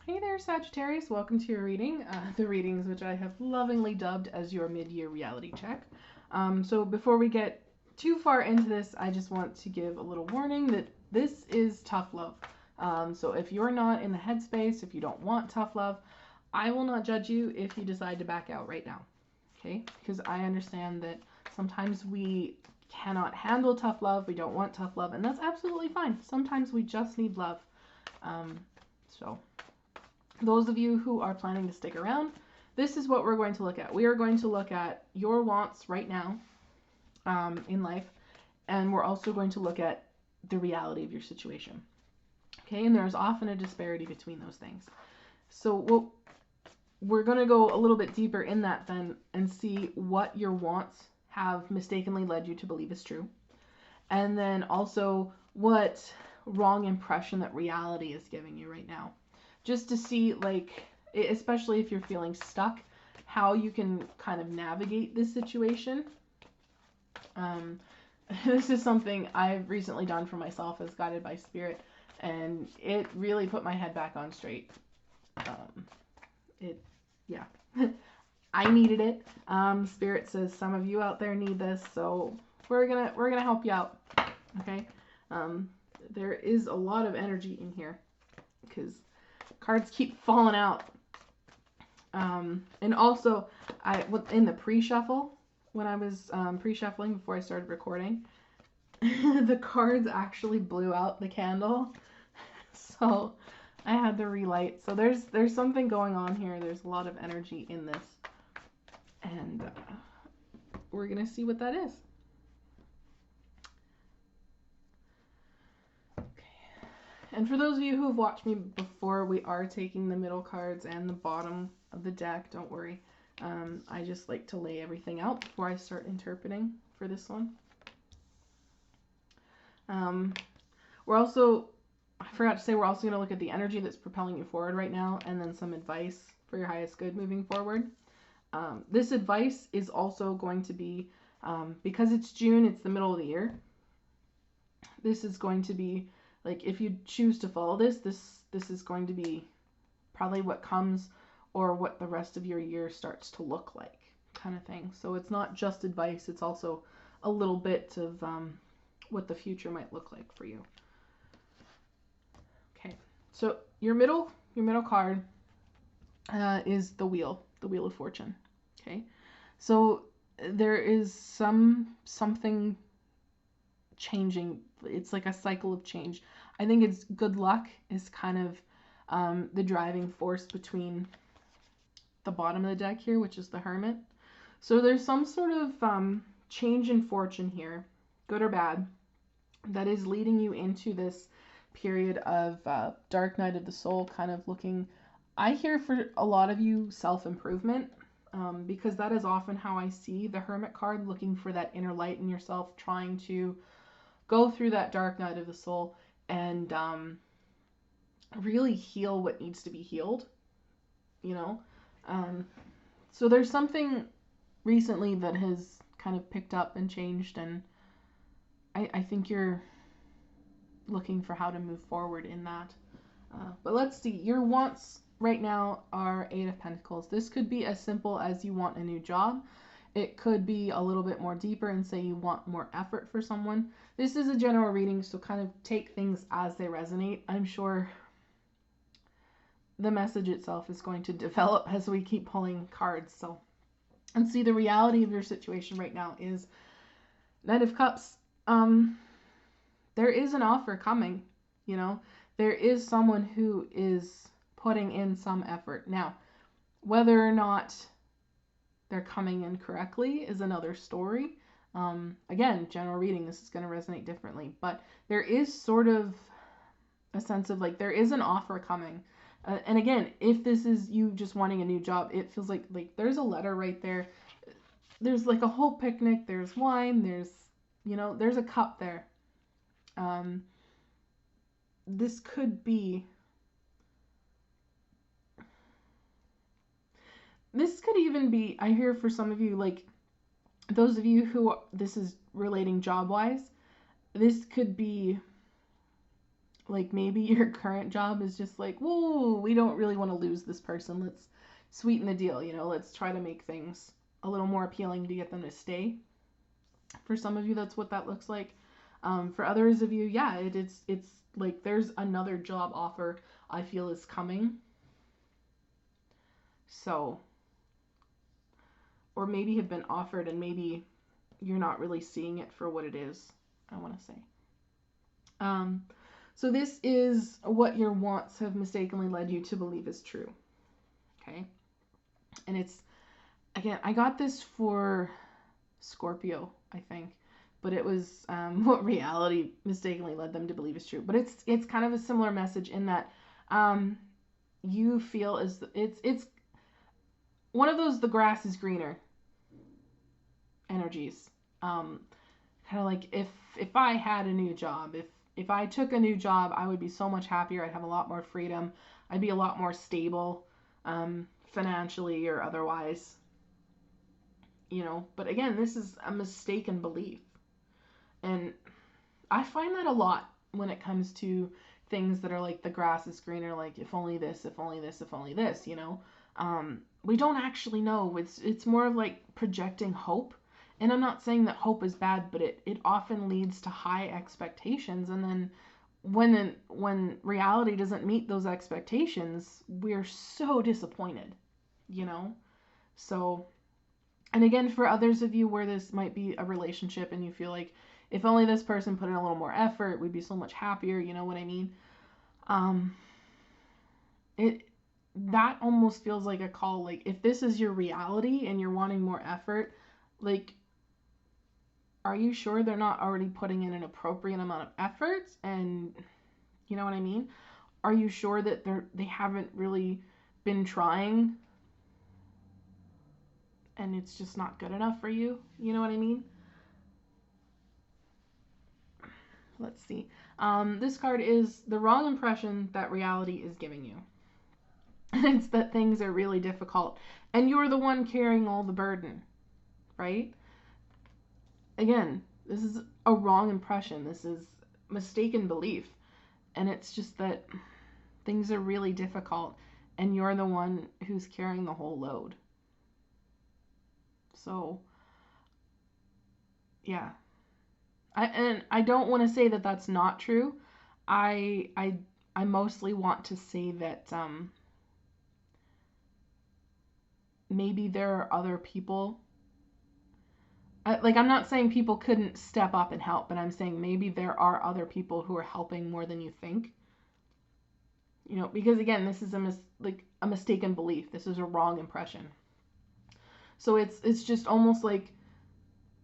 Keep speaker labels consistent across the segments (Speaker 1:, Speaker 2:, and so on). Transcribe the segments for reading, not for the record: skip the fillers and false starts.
Speaker 1: Hey there, Sagittarius. Welcome to your reading. The readings, which I have lovingly dubbed as your mid-year reality check. So before we get too far into this, I just want to give a little warning that this is tough love. So if you're not in the headspace, if you don't want tough love, I will not judge you if you decide to back out right now. Okay? Because I understand that sometimes we cannot handle tough love, we don't want tough love, and that's absolutely fine. Sometimes we just need love. So those of you who are planning to stick around, this is what we're going to look at. We are going to look at your wants right now in life, and we're also going to look at the reality of your situation. Okay, and there's often a disparity between those things. So we're going to go a little bit deeper in that then and see what your wants have mistakenly led you to believe is true. And then also what wrong impression that reality is giving you right now. Just to see, like, especially if you're feeling stuck, how you can kind of navigate this situation. This is something I've recently done for myself as guided by spirit, and it really put my head back on straight. Yeah. I needed it. Spirit says some of you out there need this, so we're gonna help you out. Okay. There is a lot of energy in here because cards keep falling out. And also, in the pre-shuffle, when I was pre-shuffling before I started recording, the cards actually blew out the candle. So I had to relight. So there's something going on here. There's a lot of energy in this. And we're going to see what that is. And for those of you who have watched me before, we are taking the middle cards and the bottom of the deck. Don't worry. I just like to lay everything out before I start interpreting for this one. We're also, I forgot to say, we're also going to look at the energy that's propelling you forward right now, and then some advice for your highest good moving forward. This advice is also going to be, because it's June, it's the middle of the year. This is going to be, like, if you choose to follow this is going to be probably what comes or what the rest of your year starts to look like, kind of thing. So it's not just advice, it's also a little bit of what the future might look like for you. Okay, so your middle card is the Wheel of Fortune. Okay, so there is something changing. It's like a cycle of change. I think it's good luck is kind of the driving force between the bottom of the deck here, which is the Hermit. So there's some sort of change in fortune here, good or bad, that is leading you into this period of dark night of the soul, kind of looking, I hear for a lot of you, self-improvement, because that is often how I see the Hermit card, looking for that inner light in yourself, trying to go through that dark night of the soul and really heal what needs to be healed, you know. So there's something recently that has kind of picked up and changed, and I think you're looking for how to move forward in that. But let's see, your wants right now are Eight of Pentacles. This could be as simple as you want a new job. It could be a little bit more deeper and say you want more effort for someone. This is a general reading, so kind of take things as they resonate. I'm sure the message itself is going to develop as we keep pulling cards. So, and see, the reality of your situation right now is Knight of Cups. There is an offer coming, you know. There is someone who is putting in some effort. Now, whether or not they're coming in correctly is another story. Again, general reading, this is going to resonate differently, but there is sort of a sense of, like, there is an offer coming. And again, if this is you just wanting a new job, it feels like there's a letter right there. There's like a whole picnic, there's wine, there's, you know, there's a cup there. This could be, this could even be, I hear for some of you, like, those of you who this is relating job-wise, this could be Like maybe your current job is just like, whoa, we don't really want to lose this person. Let's sweeten the deal, you know, let's try to make things a little more appealing to get them to stay. For some of you, that's what that looks like. For others of you, yeah, it's like there's another job offer I feel is coming. So, or maybe have been offered and maybe you're not really seeing it for what it is, I want to say. Um, so this is what your wants have mistakenly led you to believe is true. Okay? And it's, again, I got this for Scorpio, I think, but it was what reality mistakenly led them to believe is true. But it's kind of a similar message in that you feel as it's one of those the grass is greener energies. Kind of like if I had a new job, if I took a new job, I would be so much happier. I'd have a lot more freedom. I'd be a lot more stable, financially or otherwise. You know, but again, this is a mistaken belief. And I find that a lot when it comes to things that are like the grass is greener, like if only this, if only this, if only this, you know. We don't actually know. It's more of like projecting hope. And I'm not saying that hope is bad, but it often leads to high expectations, and then when reality doesn't meet those expectations, we're so disappointed, you know? So, and again, for others of you where this might be a relationship and you feel like if only this person put in a little more effort, we'd be so much happier, you know what I mean? Um, it that almost feels like a call. Like if this is your reality and you're wanting more effort, like are you sure they're not already putting in an appropriate amount of effort? And you know what I mean? Are you sure that they haven't really been trying and it's just not good enough for you? You know what I mean? Let's see. This card is the wrong impression that reality is giving you. It's that things are really difficult and you're the one carrying all the burden, right? Again, this is a wrong impression. This is mistaken belief. And it's just that things are really difficult and you're the one who's carrying the whole load. So, yeah. I don't want to say that that's not true. I I I mostly want to say that maybe there are other people. Like I'm not saying people couldn't step up and help, but I'm saying maybe there are other people who are helping more than you think. You know, because again, this is like a mistaken belief. This is a wrong impression. So it's just almost like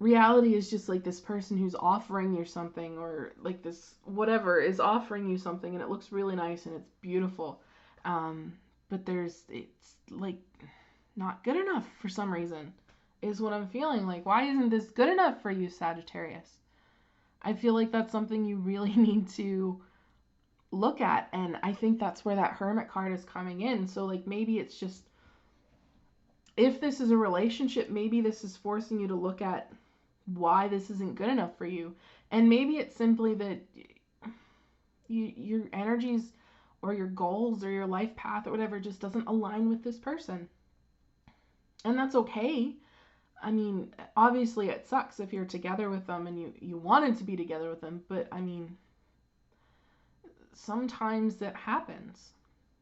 Speaker 1: reality is just like this person who's offering you something, or like this whatever is offering you something and it looks really nice and it's beautiful, but it's like not good enough for some reason is what I'm feeling. Like, why isn't this good enough for you, Sagittarius? I feel like that's something you really need to look at, and I think that's where that Hermit card is coming in. So like maybe it's just, if this is a relationship, maybe this is forcing you to look at why this isn't good enough for you. And maybe it's simply that your energies or your goals or your life path or whatever just doesn't align with this person. And that's okay. I mean, obviously it sucks if you're together with them and you wanted to be together with them, but I mean, sometimes that happens,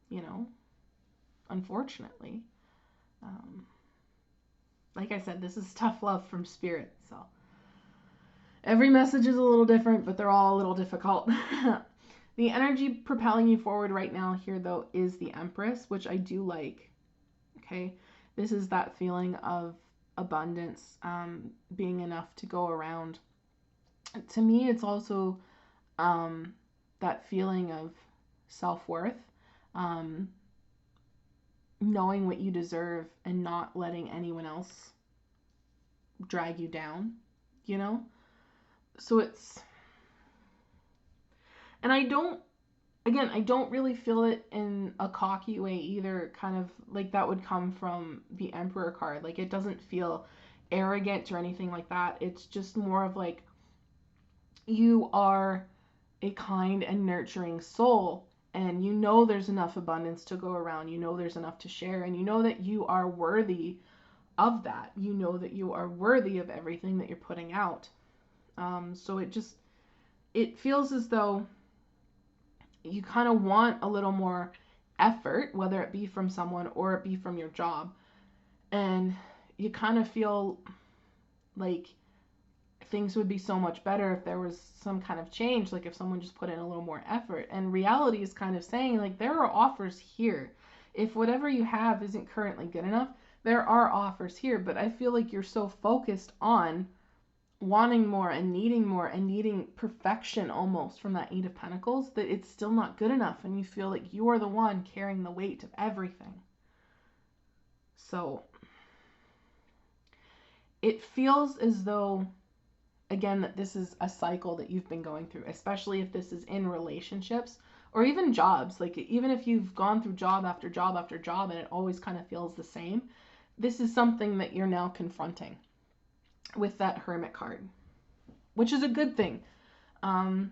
Speaker 1: you know, unfortunately. Um, like I said, this is tough love from spirit, so every message is a little different, but they're all a little difficult. The energy propelling you forward right now here, though, is the Empress, which I do like. Okay, this is that feeling of abundance, being enough to go around. To me, it's also that feeling of self-worth, um, knowing what you deserve and not letting anyone else drag you down, you know? So it's, and I don't really feel it in a cocky way either, kind of like that would come from the Emperor card. Like it doesn't feel arrogant or anything like that. It's just more of like you are a kind and nurturing soul, and you know there's enough abundance to go around, you know there's enough to share, and you know that you are worthy of that. You know that you are worthy of everything that you're putting out. So it feels as though you kind of want a little more effort, whether it be from someone or it be from your job. And you kind of feel like things would be so much better if there was some kind of change, like if someone just put in a little more effort. And reality is kind of saying, like, there are offers here. If whatever you have isn't currently good enough, there are offers here. But I feel like you're so focused on wanting more and needing perfection almost from that Eight of Pentacles that it's still not good enough, and you feel like you're the one carrying the weight of everything. So it feels as though, again, that this is a cycle that you've been going through, especially if this is in relationships or even jobs. Like, even if you've gone through job after job after job and it always kind of feels the same, this is something that you're now confronting with that Hermit card, which is a good thing. Even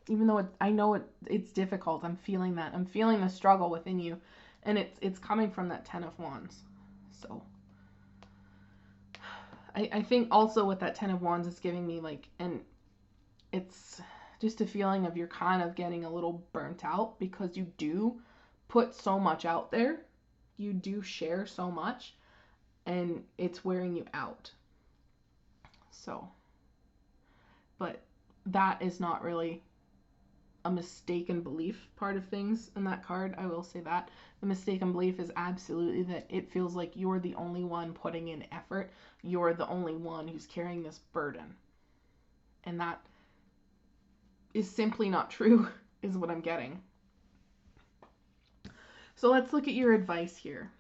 Speaker 1: though I know it's difficult, I'm feeling that. I'm feeling the struggle within you, and it's coming from that Ten of Wands. So I think also with that Ten of Wands, it's giving me like, and it's just a feeling of you're kind of getting a little burnt out because you do put so much out there. You do share so much, and it's wearing you out. So, but that is not really a mistaken belief part of things in that card. I will say that. The mistaken belief is absolutely that it feels like you're the only one putting in effort. You're the only one who's carrying this burden. And that is simply not true, is what I'm getting. So let's look at your advice here.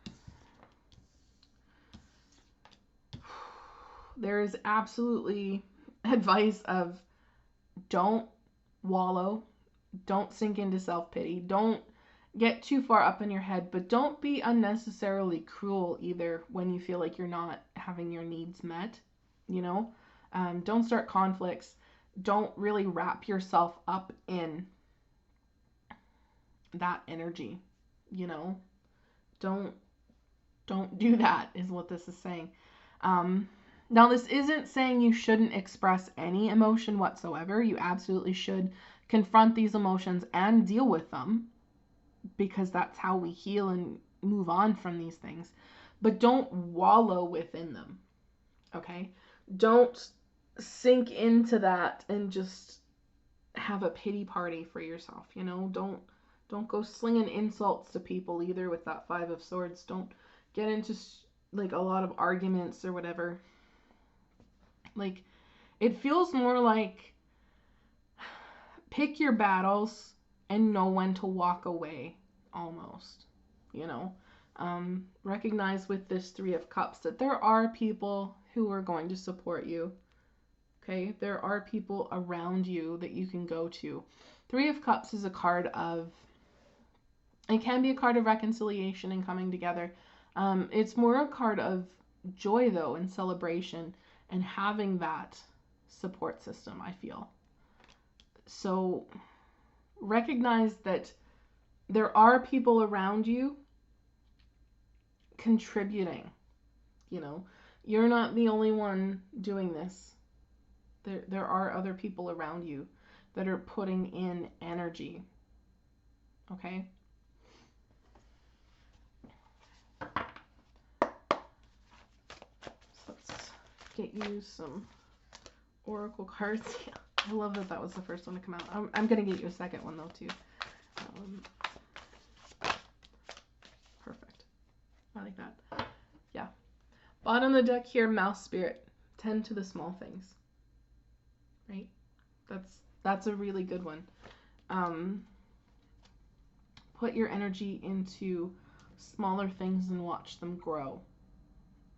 Speaker 1: There is absolutely advice of don't wallow, don't sink into self-pity, don't get too far up in your head, but don't be unnecessarily cruel either when you feel like you're not having your needs met, you know? Don't start conflicts. Don't really wrap yourself up in that energy, you know? Don't do that, is what this is saying. Now, this isn't saying you shouldn't express any emotion whatsoever. You absolutely should confront these emotions and deal with them, because that's how we heal and move on from these things. But don't wallow within them, okay? Don't sink into that and just have a pity party for yourself, you know? Don't go slinging insults to people either with that Five of Swords. Don't get into like a lot of arguments or whatever. Like, it feels more like pick your battles and know when to walk away, almost, you know. Recognize with this Three of Cups that there are people who are going to support you, okay? There are people around you that you can go to. Three of Cups is a card of, it can be a card of reconciliation and coming together. It's more a card of joy, though, and celebration, and having that support system, I feel. So recognize that there are people around you contributing, you know. You're not the only one doing this. There are other people around you that are putting in energy, okay? So let's get you some oracle cards. Yeah, I love that was the first one to come out. I'm going to get you a second one, though, too. Perfect. I like that. Yeah. Bottom of the deck here, Mouse Spirit. Tend to the small things. Right? That's a really good one. Put your energy into smaller things and watch them grow.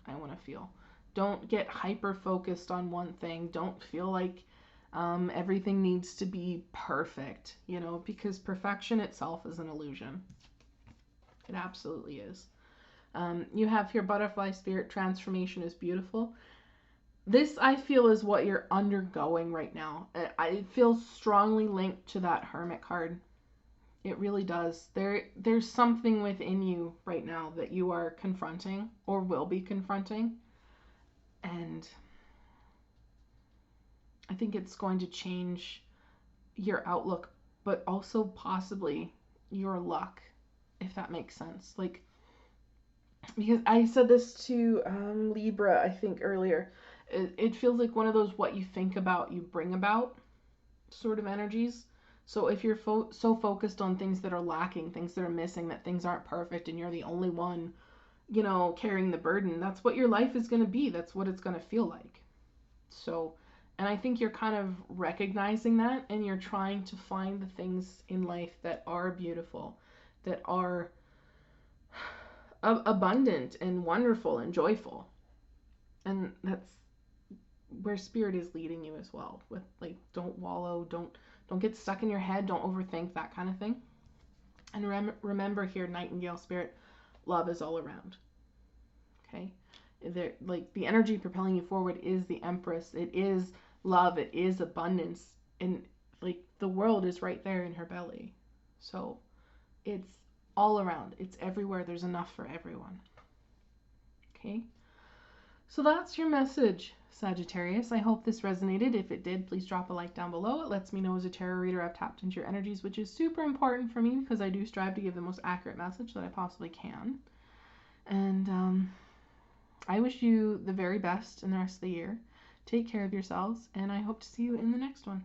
Speaker 1: I want to feel. Don't get hyper focused on one thing. Don't feel like everything needs to be perfect, you know, because perfection itself is an illusion. It absolutely is. You have here Butterfly Spirit. Transformation is beautiful. This, I feel, is what you're undergoing right now. I feel strongly linked to that Hermit card. It really does. There's something within you right now that you are confronting or will be confronting. And I think it's going to change your outlook, but also possibly your luck, if that makes sense. Like, because I said this to Libra, I think, earlier. It feels like one of those what you think about, you bring about sort of energies. So if you're so focused on things that are lacking, things that are missing, that things aren't perfect, and you're the only one, carrying the burden, that's what your life is going to be. That's what it's going to feel like. So, and I think you're kind of recognizing that, and you're trying to find the things in life that are beautiful, that are abundant and wonderful and joyful. And that's where spirit is leading you as well, with like, don't wallow, don't get stuck in your head, don't overthink, that kind of thing. And remember here, Nightingale spirit, love is all around. Okay, there, like, the energy propelling you forward is the Empress. It is love, it is abundance, and like the world is right there in her belly. So it's all around, it's everywhere, there's enough for everyone. Okay, so that's your message, Sagittarius. I hope this resonated. If it did, please drop a like down below. It lets me know as a tarot reader I've tapped into your energies, which is super important for me because I do strive to give the most accurate message that I possibly can. And I wish you the very best in the rest of the year. Take care of yourselves, and I hope to see you in the next one.